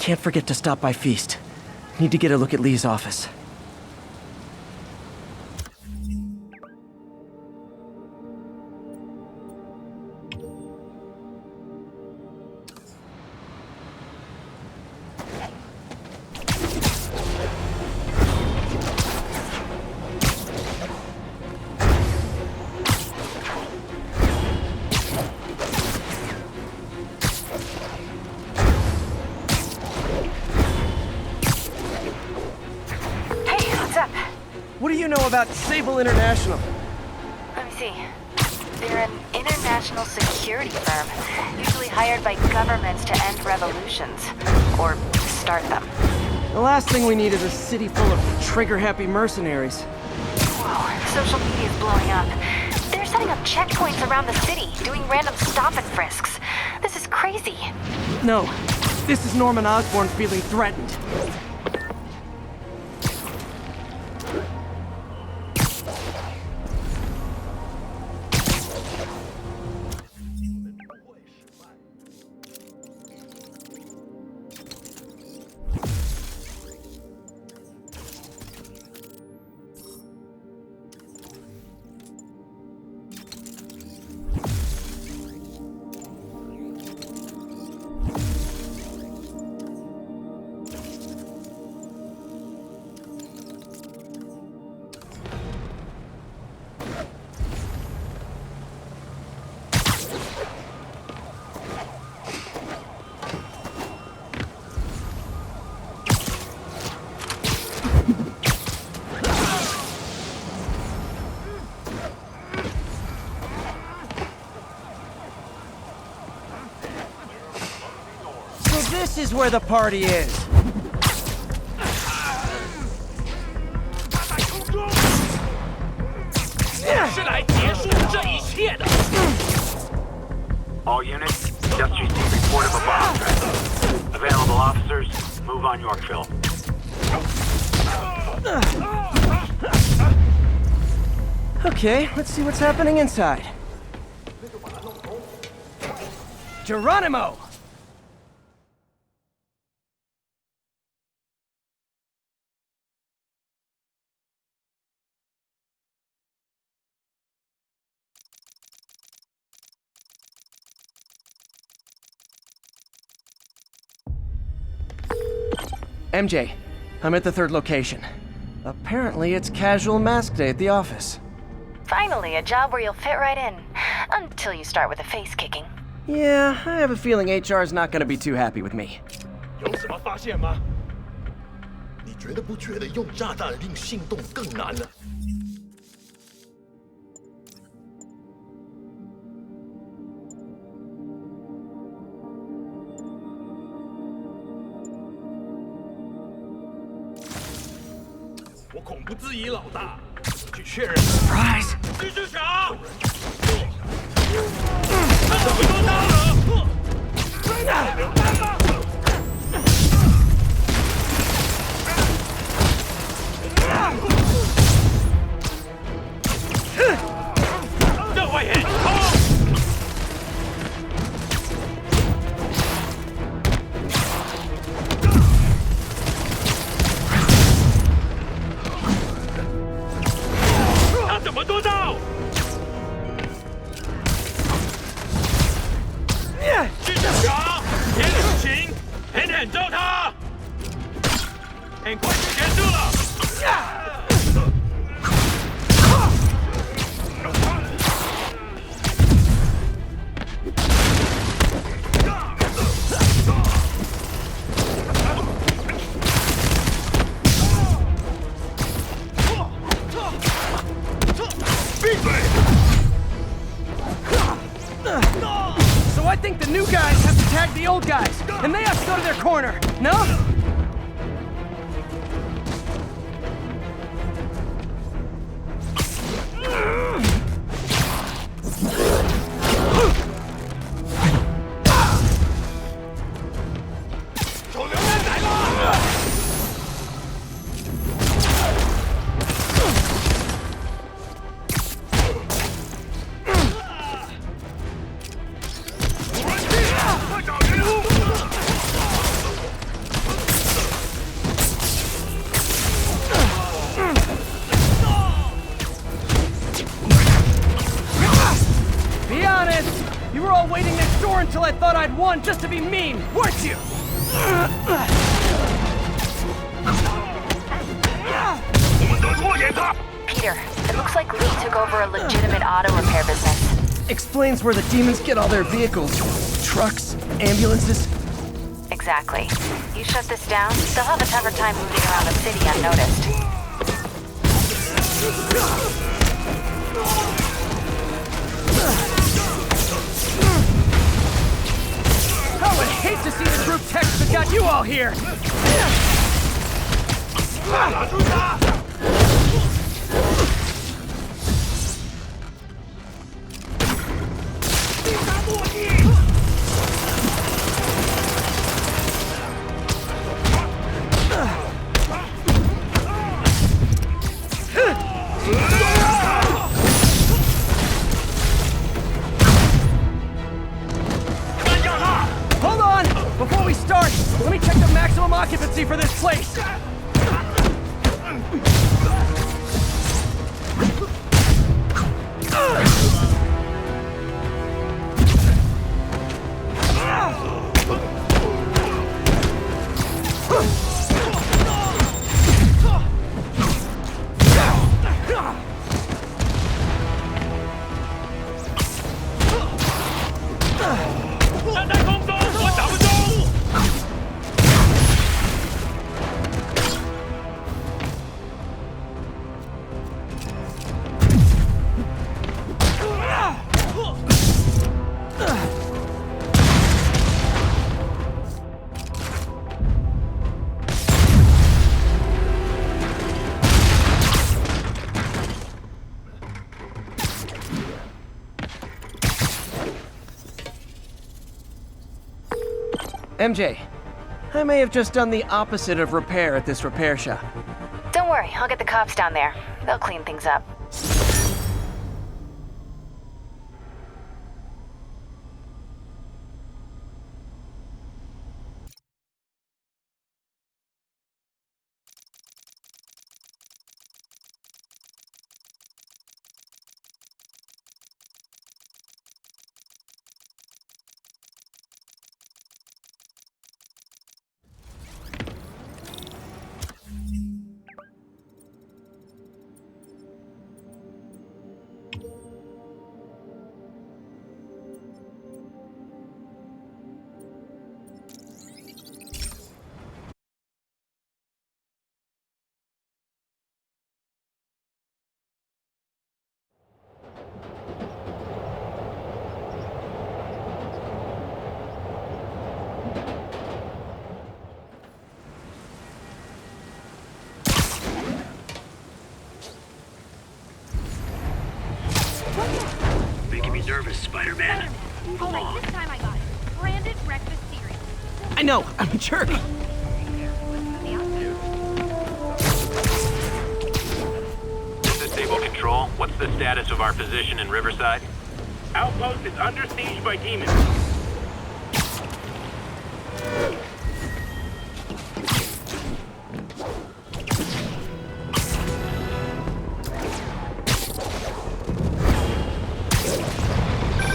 Can't forget to stop by Feast. Need to get a look at Lee's office. What do you know about Sable International? Let me see. They're an international security firm, usually hired by governments to end revolutions, or start them. The last thing we need is a city full of trigger-happy mercenaries. Whoa, social media is blowing up. They're setting up checkpoints around the city, doing random stop and frisks. This is crazy. No, this is Norman Osborn feeling threatened. This is where the party is. All units, just received report of a bomb threat. Available officers, move on Yorkville. Okay, let's see what's happening inside. Geronimo! MJ, I'm at the third location. Apparently it's casual mask day at the office. Finally, a job where you'll fit right in. Until you start with the face kicking. Yeah, I have a feeling HR's not gonna be too happy with me. 有什么发现吗？你觉得不觉得用炸弹令行动更难呢？我恐不质疑老大，去确认。Surprise! 蜘蛛侠！他怎么做到了？让外野冲！ 怎么做到？蜘蛛侠，别留情，狠狠揍他！很快就结束了。So I think the new guys have to tag the old guys, and they have to go to their corner, no? on just to be mean, weren't you? Peter, it looks like Lee took over a legitimate auto repair business. Explains where the demons get all their vehicles. Trucks, ambulances. Exactly. You shut this down, they'll have a tougher time moving around the city unnoticed. I would hate to see the group text that got you all here! Hold on! Before we start, let me check the maximum occupancy for this place! MJ, I may have just done the opposite of repair at this repair shop. Don't worry, I'll get the cops down there. They'll clean things up. Making me nervous, Spider-Man. Move Oh, along. wait, this time I got it. Branded breakfast cereal. I know, I'm a jerk. Disable control. What's the status of our position in Riverside? Outpost is under siege by demons.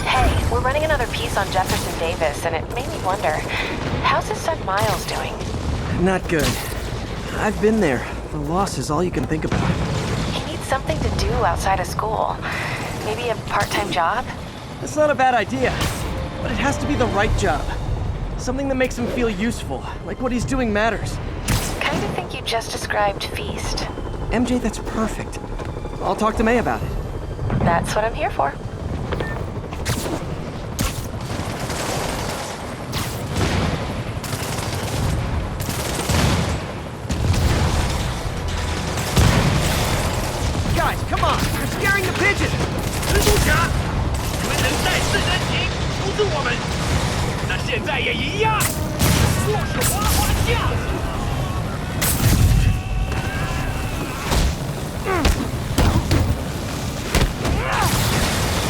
Hey, we're running another piece on Jefferson Davis, and it made me wonder, how's his son Miles doing? Not good. I've been there. The loss is all you can think about. He needs something to do outside of school. Maybe a part-time job? That's not a bad idea, but it has to be the right job. Something that makes him feel useful, like what he's doing matters. Kind of think you just described Feast. MJ, that's perfect. I'll talk to May about it. That's what I'm here for. Guys, come on! You're scaring the pigeon! 蜘蛛侠，你们能再次人情扶住我们，那现在也一样，若是花花架子。 Hey,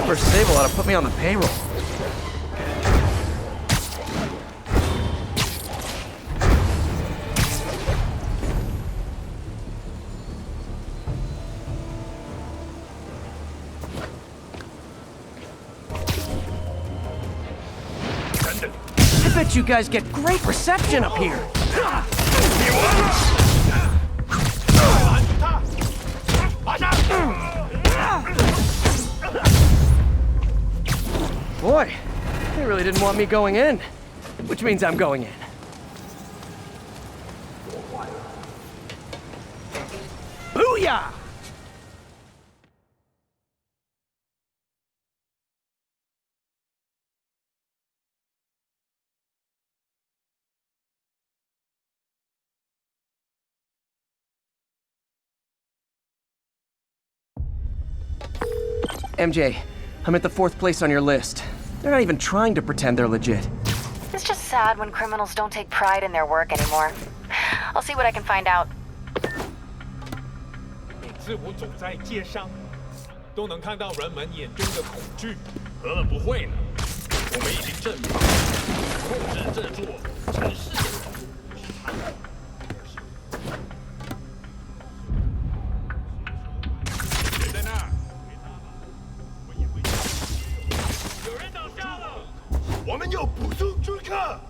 First Sable ought to put me on the payroll. I bet you guys get great reception up here. Boy, they really didn't want me going in, which means I'm going in. Booyah! MJ, I'm at the 4th place on your list. They're not even trying to pretend they're legit. It's just sad when criminals don't take pride in their work anymore. I'll see what I can find out. 每次我走在街上，都能看到人们眼中的恐惧。何乐不会呢？我们已经证明，控制这座城市的人是他们。谁在那儿？有人倒下了！我们有补充追客。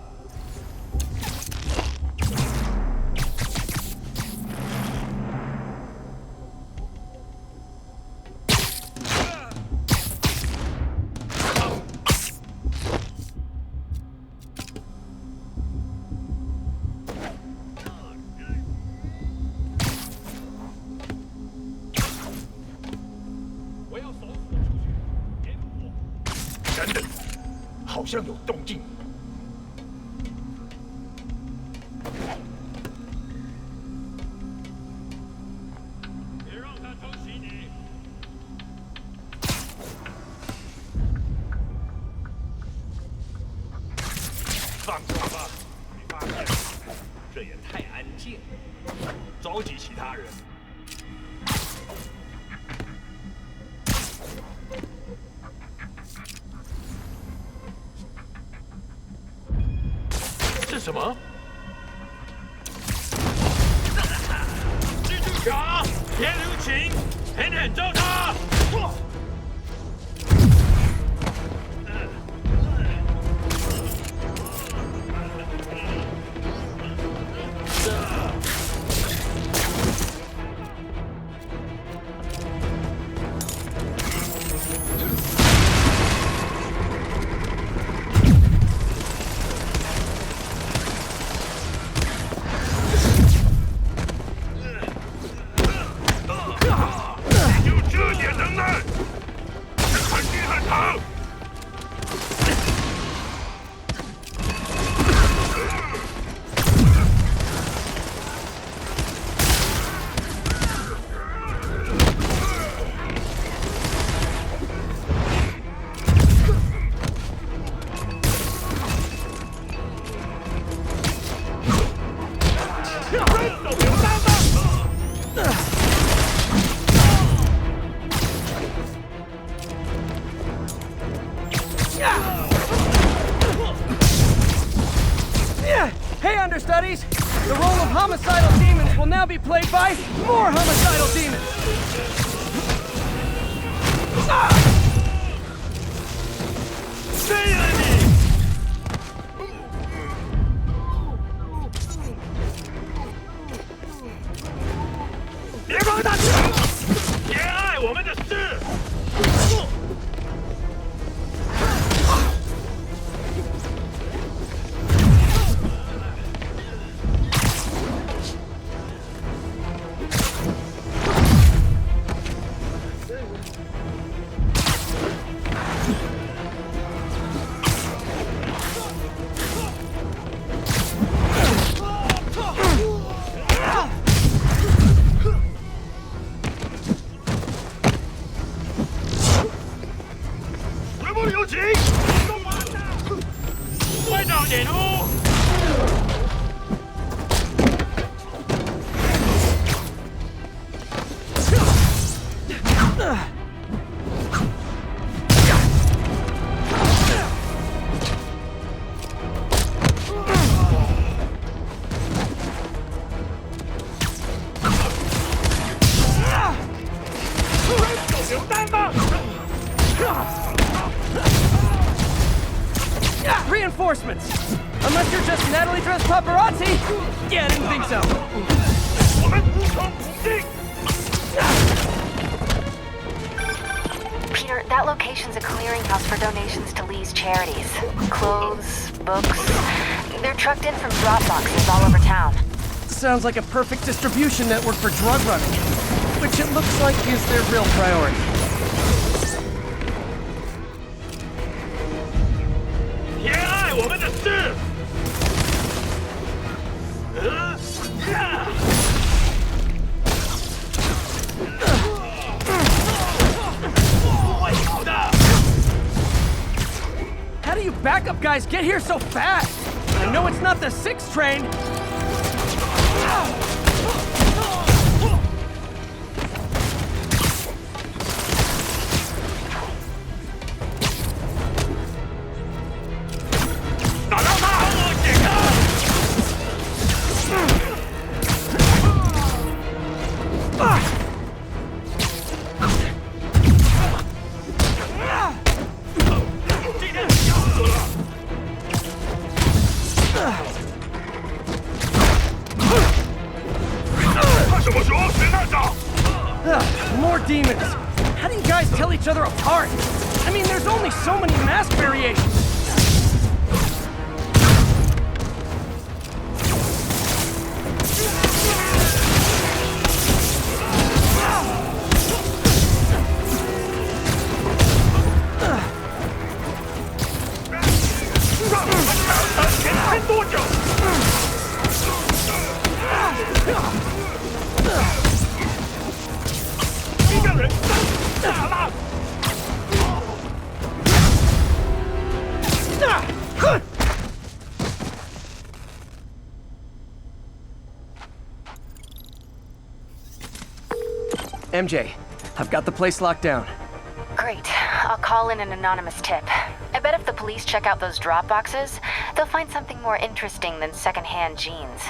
等等，好像有动静。别让他偷袭你！放过吧，没发现，这也太安静了，召集其他人。 是什么？蜘蛛侠，别留情，狠狠招他！Hey, understudies! The role of homicidal demons will now be played by more homicidal demons! Stay on me! 别帮他去！别碍我们的事！ 有请！快到点哦！ reinforcements! Unless you're just Natalie dressed paparazzi? Yeah, I didn't think so. 我们无从不进。 Peter, that location's a clearinghouse for donations to Lee's charities. Clothes, books. They're trucked in from drop boxes all over town. Sounds like a perfect distribution network for drug running, which it looks like is their real priority. 偏爱我们的事。会有的。 How do you backup guys get here so fast? I know it's not the 6th train. More demons! How do you guys tell each other apart? I mean, there's only so many mask variations! MJ, I've got the place locked down. Great. I'll call in an anonymous tip. I bet if the police check out those drop boxes, they'll find something more interesting than secondhand jeans.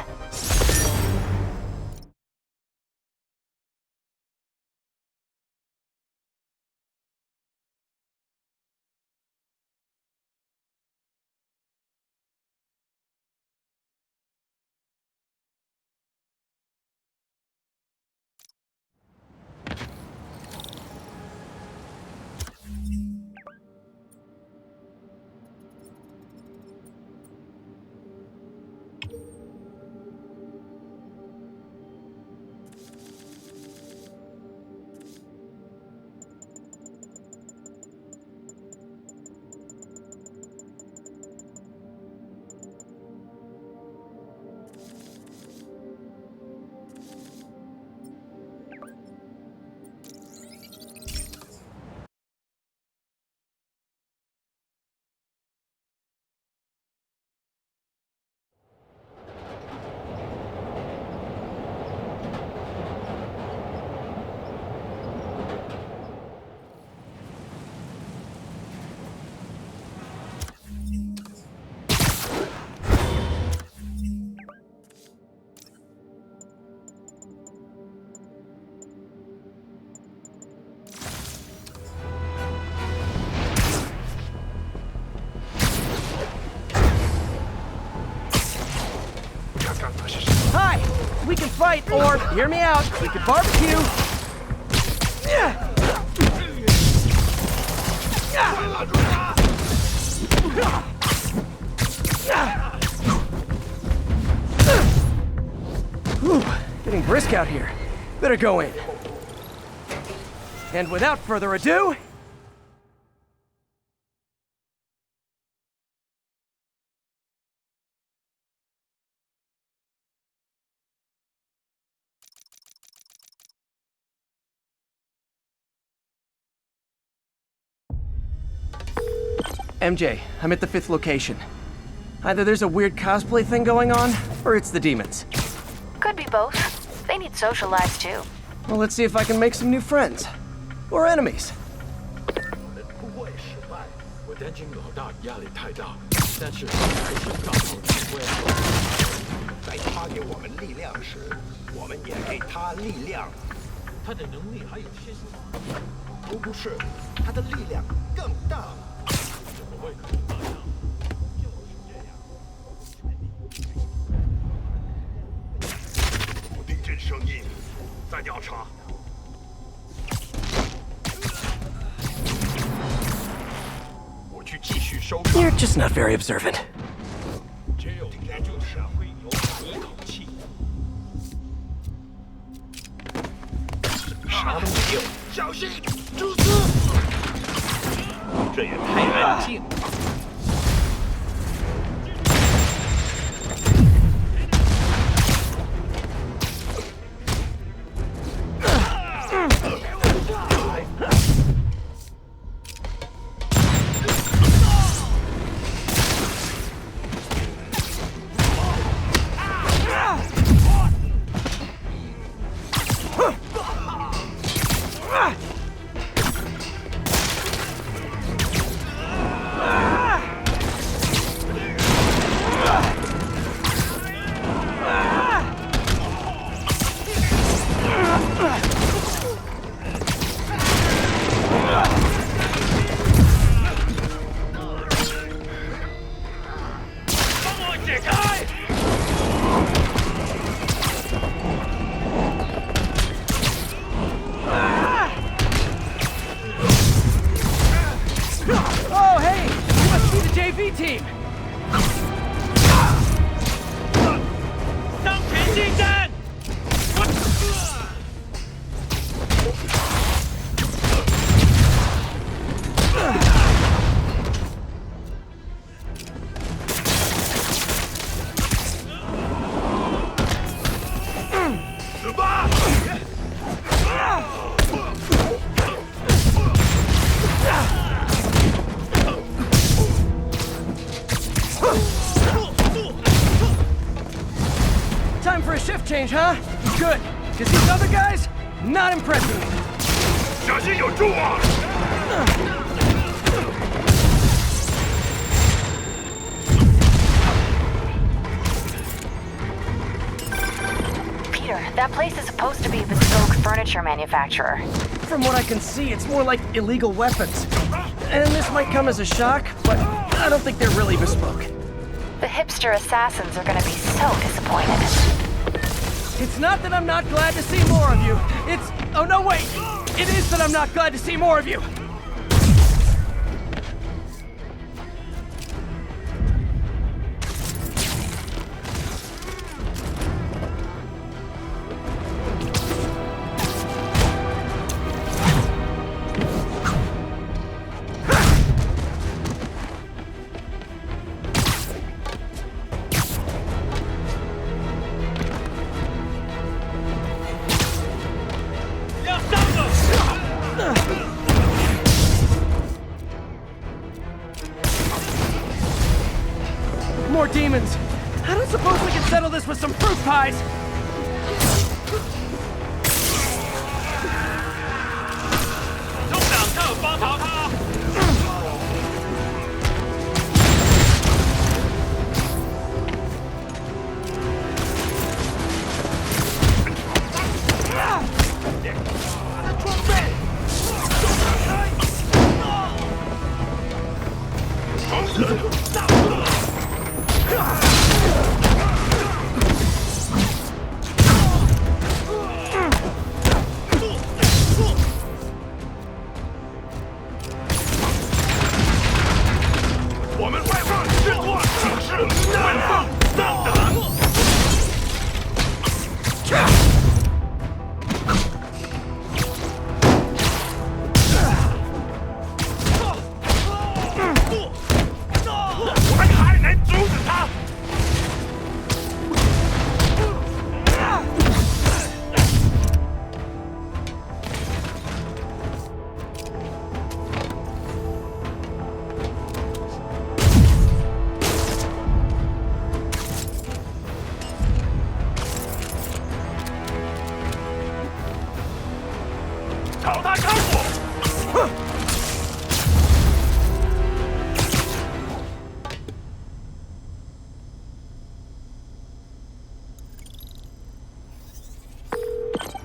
Hi! We can fight, or, hear me out, we can barbecue! Whew, getting brisk out here. Better go in. And without further ado... MJ, I'm at the 5th location. Either there's a weird cosplay thing going on, or it's the demons. Could be both. They need social lives too. Well, let's see if I can make some new friends. Or enemies. 不会失败，我担心老大压力太大，但是还是照常指挥。在他给我们力量时，我们也给他力量。他的能力还有些什么？都不是，他的力量更大。怎么会可能那样？就是查。我去继续搜查。 You're just not very observant. 只有这就是会有一口气。啥都没有，小心，蛛丝！这也太安静了。 Oh, hey! You must be the JV team! 向前进战！死吧！ Time for a shift change, huh? Good, because these other guys, not impressing me. 小心有蛛网！ Peter, that place is supposed to be a bespoke furniture manufacturer. From what I can see, it's more like illegal weapons. And this might come as a shock, but I don't think they're really bespoke. The hipster assassins are gonna be so disappointed. It's not that I'm not glad to see more of you. It's... Oh, no, wait! It is that I'm not glad to see more of you! More demons! I don't suppose we can settle this with some fruit pies! 中党特包逃他！ 我们外放制作警示，外放上等。 我们还能阻止他！ 朝他开火！哼！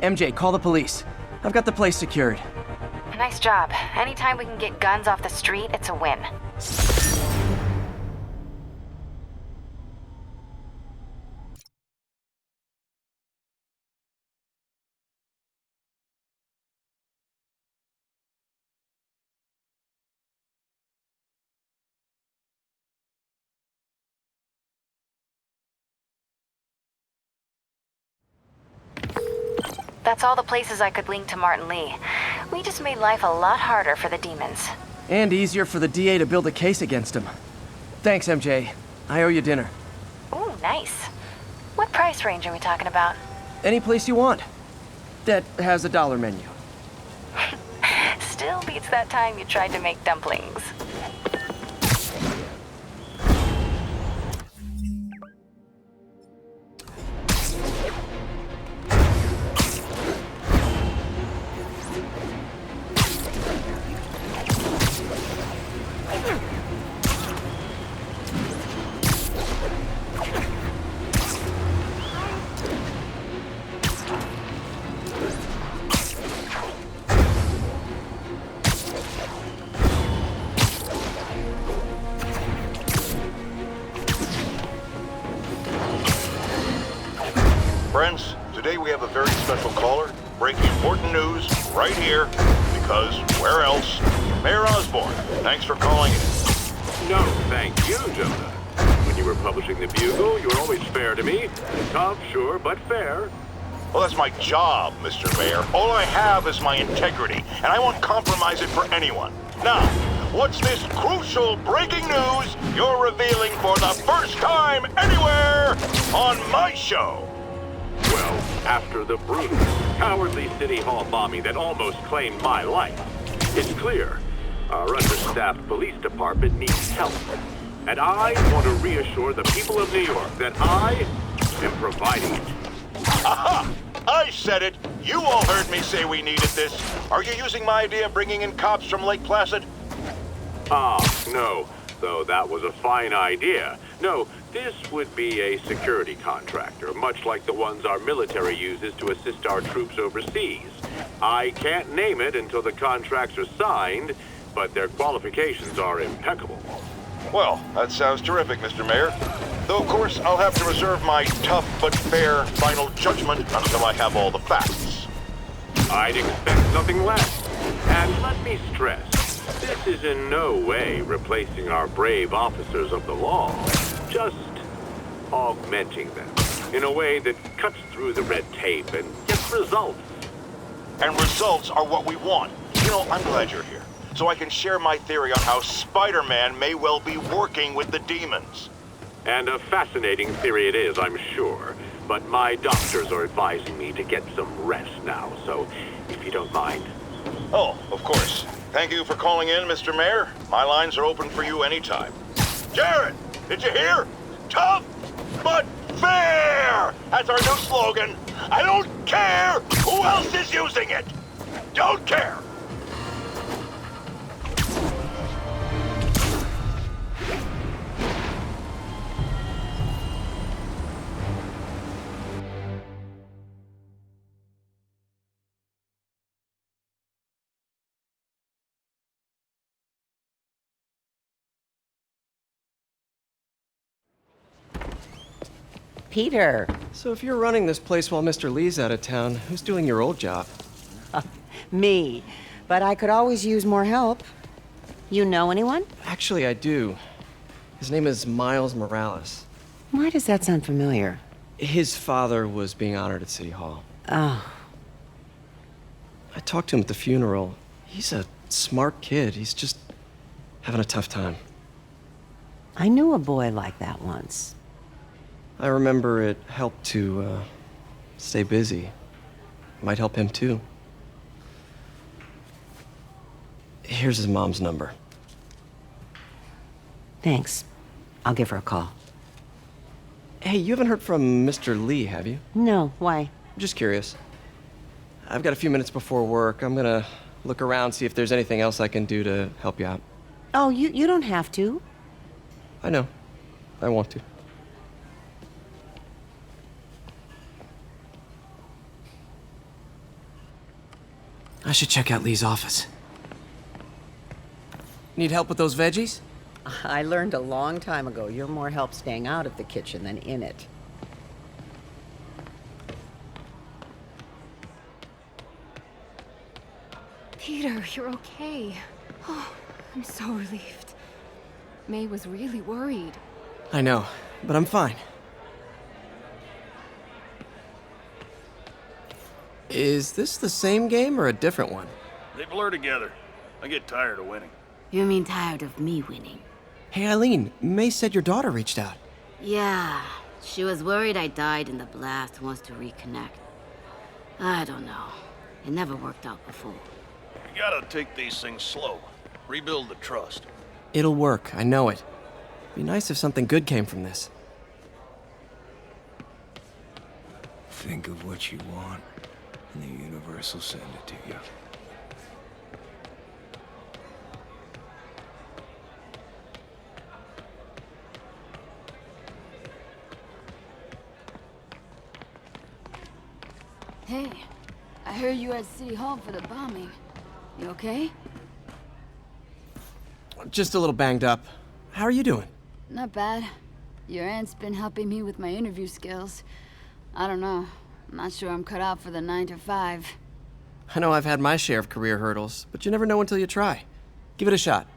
MJ, call the police. I've got the place secured. Nice job. Anytime we can get guns off the street, it's a win. That's all the places I could link to Martin Lee. We just made life a lot harder for the demons. And easier for the DA to build a case against him. Thanks, MJ. I owe you dinner. Ooh, nice. What price range are we talking about? Any place you want. That has a dollar menu. Still beats that time you tried to make dumplings. Friends, today we have a very special caller, breaking important news right here, because where else? Mayor Osborne, thanks for calling in. No, thank you, Jonah. When you were publishing the Bugle, you were always fair to me. Tough, sure, but fair. Well, that's my job, Mr. Mayor. All I have is my integrity, and I won't compromise it for anyone. Now, what's this crucial breaking news you're revealing for the first time anywhere on my show? Well, after the brutal, cowardly City Hall bombing that almost claimed my life, it's clear our understaffed police department needs help. And I want to reassure the people of New York that I am providing it. Aha! I said it! You all heard me say we needed this. Are you using my idea of bringing in cops from Lake Placid? Ah, no. Though that was a fine idea. No, this would be a security contractor, much like the ones our military uses to assist our troops overseas. I can't name it until the contracts are signed, but their qualifications are impeccable. Well, that sounds terrific, Mr. Mayor. Though, of course, I'll have to reserve my tough but fair final judgment until I have all the facts. I'd expect nothing less. And let me stress, this is in no way replacing our brave officers of the law, just augmenting them in a way that cuts through the red tape and gets results. And results are what we want. You know, I'm glad you're here, so I can share my theory on how Spider-Man may well be working with the demons. And a fascinating theory it is, I'm sure. But my doctors are advising me to get some rest now, so if you don't mind. Oh, of course. Thank you for calling in, Mr. Mayor. My lines are open for you anytime. Jared, did you hear? Tough but fair! That's our new slogan. I don't care who else is using it. Don't care. Peter. So if you're running this place while Mr. Lee's out of town, who's doing your old job? Me. But I could always use more help. You know anyone? Actually, I do. His name is Miles Morales. Why does that sound familiar? His father was being honored at City Hall. Oh. I talked to him at the funeral. He's a smart kid. He's just having a tough time. I knew a boy like that once. I remember it helped to stay busy. Might help him too. Here's his mom's number. Thanks. I'll give her a call. Hey, you haven't heard from Mr. Lee, have you? No, why? I'm just curious. I've got a few minutes before work. I'm gonna look around, see if there's anything else I can do to help you out. Oh, you don't have to. I know. I want to. I should check out Lee's office. Need help with those veggies? I learned a long time ago you're more help staying out of the kitchen than in it. Peter, you're okay. Oh, I'm so relieved. May was really worried. I know, but I'm fine. Is this the same game or a different one? They blur together. I get tired of winning. You mean tired of me winning? Hey, Eileen, May said your daughter reached out. Yeah, she was worried I died in the blast, wants to reconnect. I don't know. It never worked out before. You gotta take these things slow. Rebuild the trust. It'll work, I know it. Be nice if something good came from this. Think of what you want, and the universe will send it to you. Hey, I heard you were at City Hall for the bombing. You okay? Just a little banged up. How are you doing? Not bad. Your aunt's been helping me with my interview skills. I don't know. I'm not sure I'm cut out for the 9 to 5. I know I've had my share of career hurdles, but you never know until you try. Give it a shot.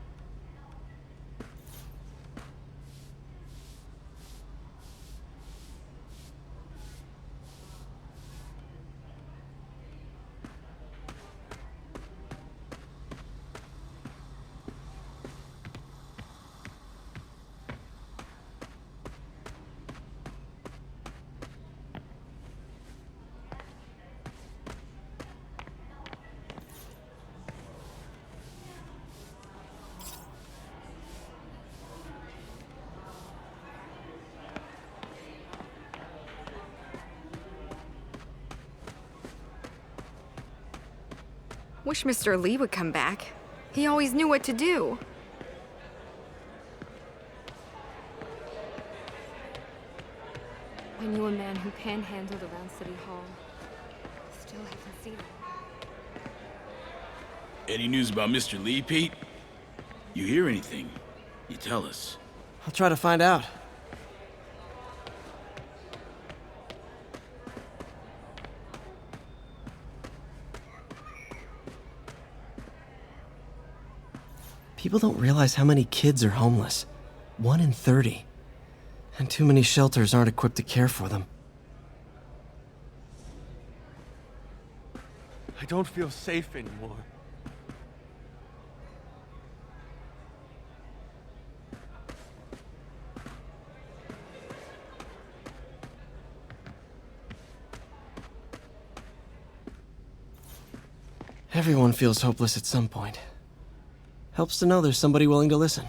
Wish Mr. Lee would come back. He always knew what to do. I knew a man who panhandled around City Hall. Still haven't seen him. Any news about Mr. Lee, Pete? You hear anything? You tell us. I'll try to find out. People don't realize how many kids are homeless. 1 in 30. And too many shelters aren't equipped to care for them. I don't feel safe anymore. Everyone feels hopeless at some point. Helps to know there's somebody willing to listen.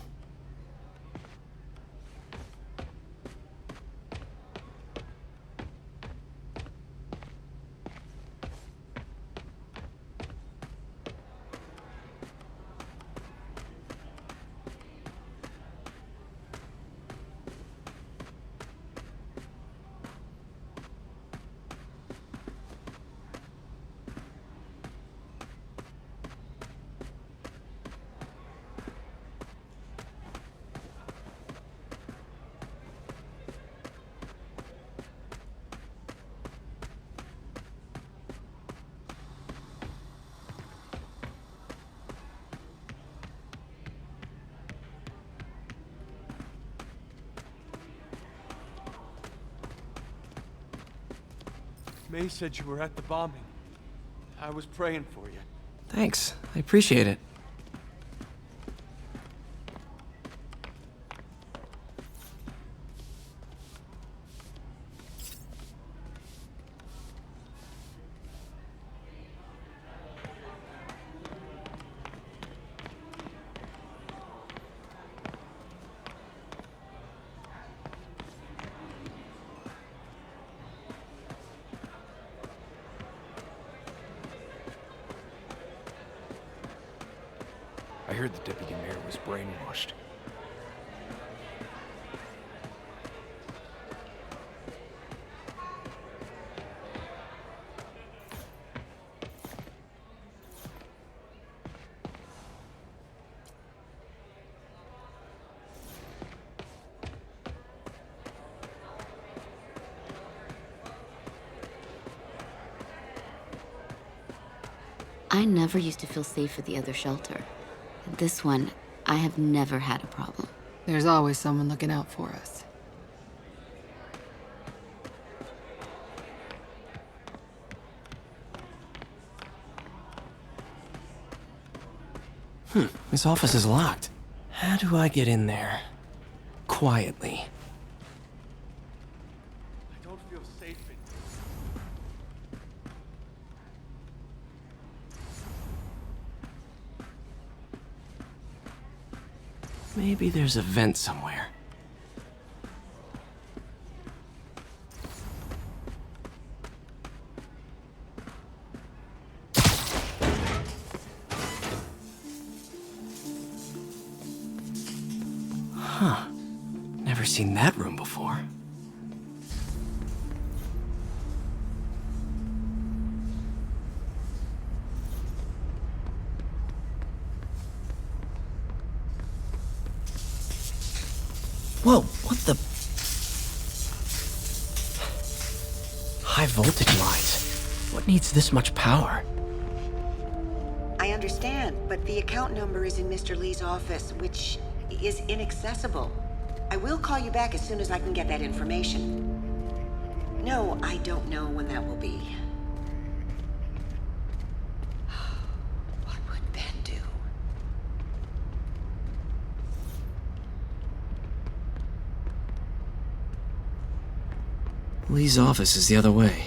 May said you were at the bombing. I was praying for you. Thanks, I appreciate it. I heard the deputy mayor was brainwashed. I never used to feel safe at the other shelter. At this one, I have never had a problem. There's always someone looking out for us. This office is locked. How do I get in there? Quietly. I don't feel safe in Maybe there's a vent somewhere. Huh. Never seen that room before. Whoa, what the? High voltage lines. What needs this much power? I understand, but the account number is in Mr. Lee's office, which is inaccessible. I will call you back as soon as I can get that information. No, I don't know when that will be. What would Ben do? Lee's office is the other way.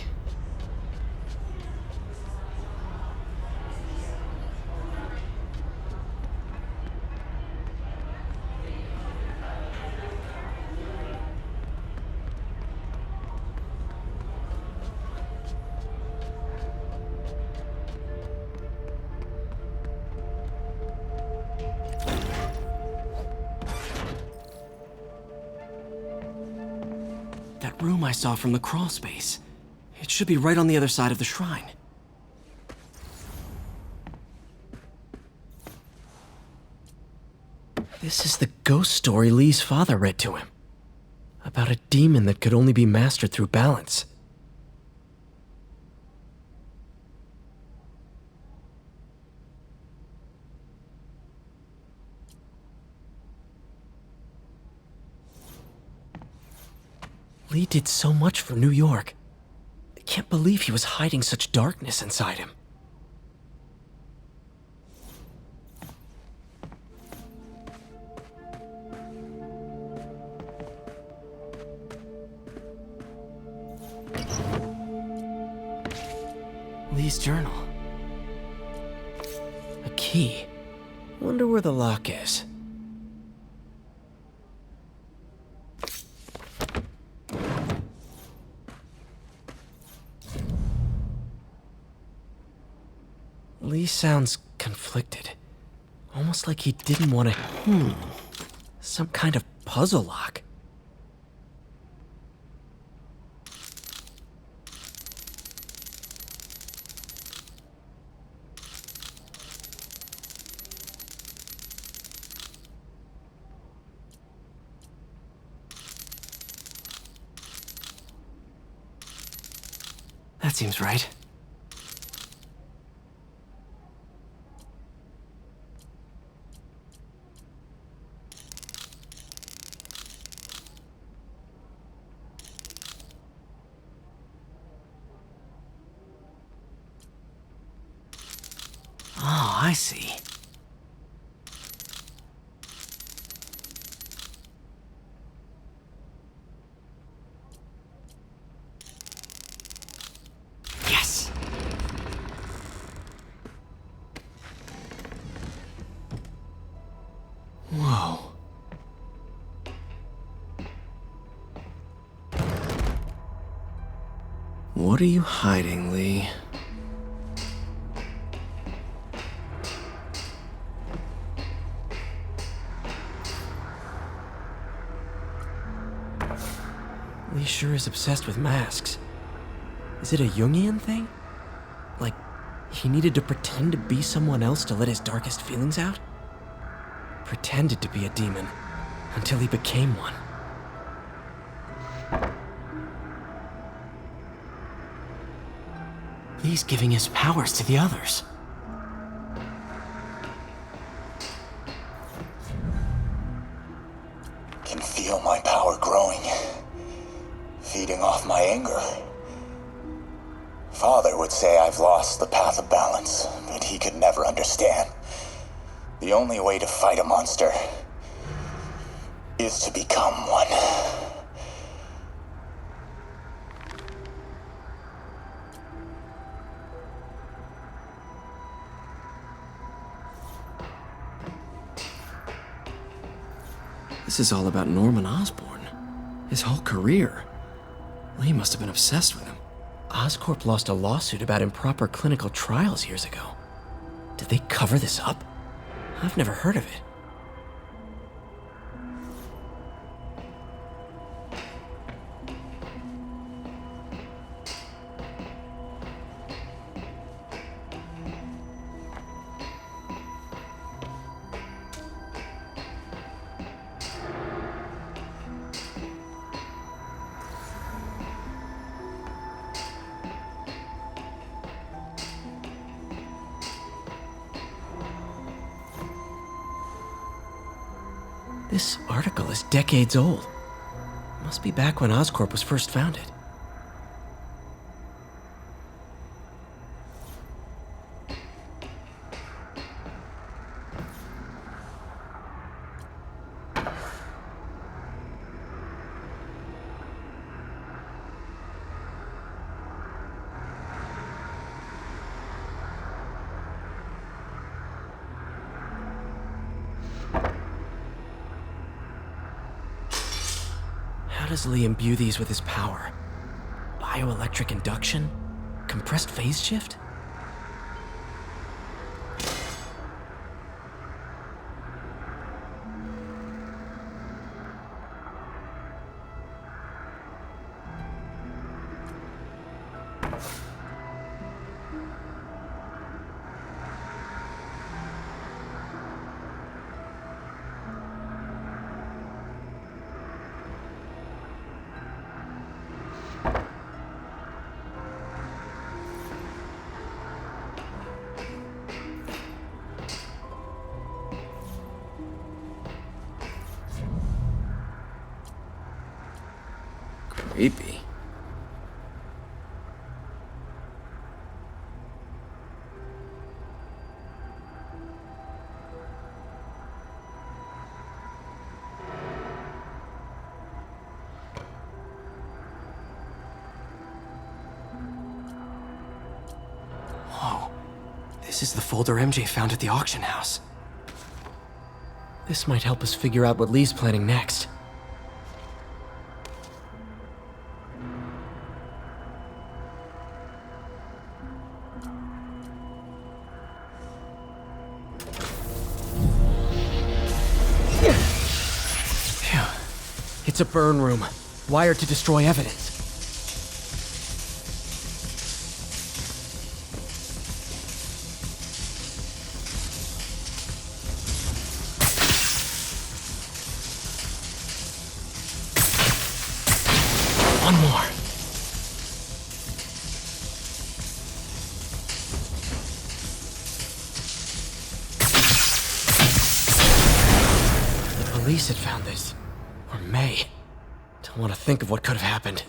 That room I saw from the crawl space. It should be right on the other side of the shrine. This is the ghost story Lee's father read to him. About a demon that could only be mastered through balance. Lee did so much for New York. I can't believe he was hiding such darkness inside him. Lee's journal. A key. Wonder where the lock is. Lee sounds conflicted. Almost like he didn't want to... Some kind of puzzle lock. That seems right. Oh, I see. Yes! Whoa. What are you hiding, Lee? Lee sure is obsessed with masks. Is it a Jungian thing? Like, he needed to pretend to be someone else to let his darkest feelings out? Pretended to be a demon, until he became one. Lee's giving his powers to the others. Can feel my power growing, feeding off my anger. Father would say I've lost the path of balance, but he could never understand. The only way to fight a monster is to become one. This is all about Norman Osborn. His whole career. Lee must have been obsessed with him. Oscorp lost a lawsuit about improper clinical trials years ago. Did they cover this up? I've never heard of it. This article is decades old. Must be back when Oscorp was first founded. How does Lee imbue these with his power? Bioelectric induction? Compressed phase shift? Creepy. Whoa. This is the folder MJ found at the auction house. This might help us figure out what Lee's planning next. It's a burn room, wired to destroy evidence. One more. The police had found this. Or May. Don't want to think of what could have happened.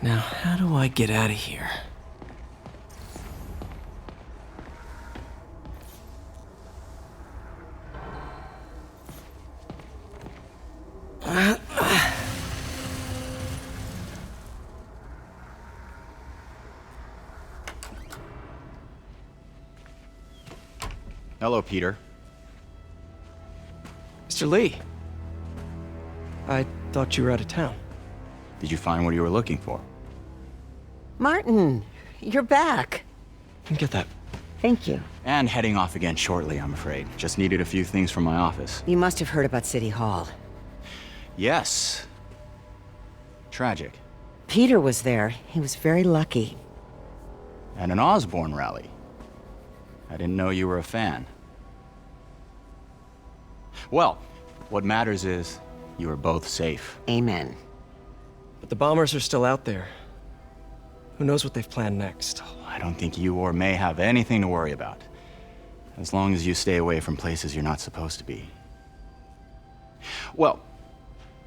Now, how do I get out of here? Hello, Peter. Mr. Lee. I thought you were out of town. Did you find what you were looking for? Martin, you're back. Get that. Thank you. And heading off again shortly, I'm afraid. Just needed a few things from my office. You must have heard about City Hall. Yes. Tragic. Peter was there. He was very lucky. At an Osborn rally. I didn't know you were a fan. Well, what matters is you are both safe. Amen. But the bombers are still out there. Who knows what they've planned next? I don't think you or May have anything to worry about. As long as you stay away from places you're not supposed to be. Well,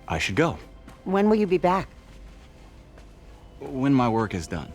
I should go. When will you be back? when my work is done.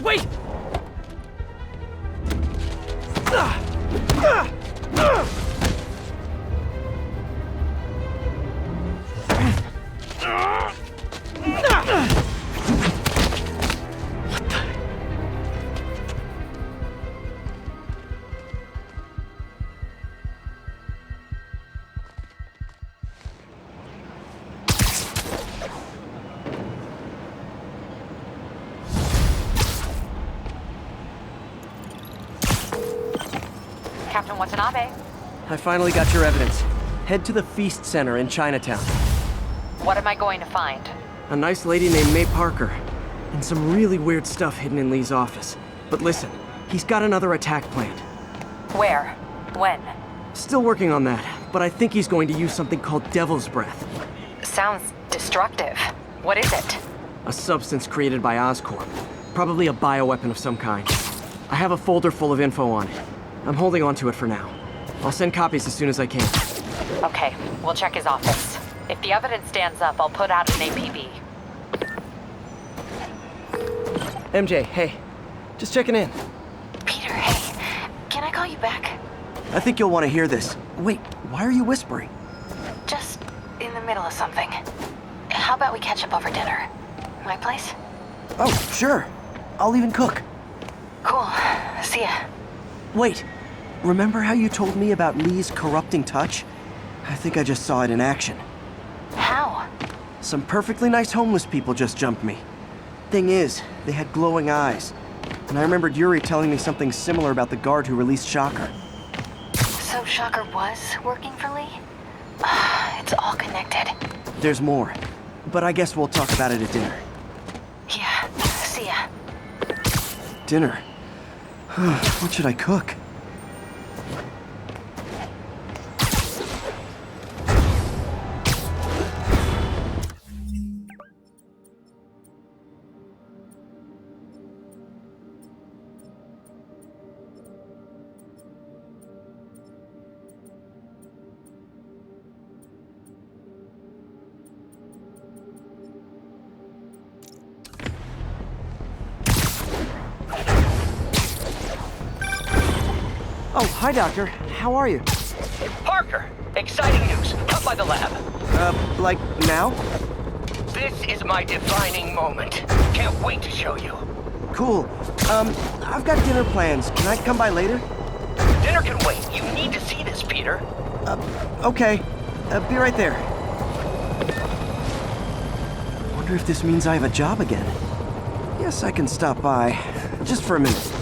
Wait! Captain Watanabe, I finally got your evidence. Head to the Feast Center in Chinatown. what am I going to find? A nice lady named May Parker. And some really weird stuff hidden in Lee's office. But listen, he's got another attack planned. Where? When? Still working on that, but I think he's going to use something called Devil's Breath. Sounds destructive. What is it? A substance created by Oscorp. Probably a bioweapon of some kind. I have a folder full of info on it. I'm holding on to it for now. I'll send copies as soon as I can. Okay, we'll check his office. If the evidence stands up, I'll put out an APB. MJ, hey. Just checking in. Peter, hey. Can I call you back? I think you'll want to hear this. Wait, why are you whispering? Just in the middle of something. How about we catch up over dinner? My place? Oh, sure. I'll even cook. Cool. See ya. Wait. Remember how you told me about Lee's corrupting touch? I think I just saw it in action. How? Some perfectly nice homeless people just jumped me. Thing is, they had glowing eyes. And I remembered Yuri telling me something similar about the guard who released Shocker. So Shocker was working for Lee? It's all connected. There's more. But I guess we'll talk about it at dinner. Yeah, see ya. Dinner? What should I cook? Oh, hi, Doctor. How are you? Parker, exciting news. Come by the lab. Like now? This is my defining moment. Can't wait to show you. Cool. I've got dinner plans. Can I come by later? Dinner can wait. You need to see this, Peter. Okay. Be right there. Wonder if this means I have a job again. Guess I can stop by. Just for a minute.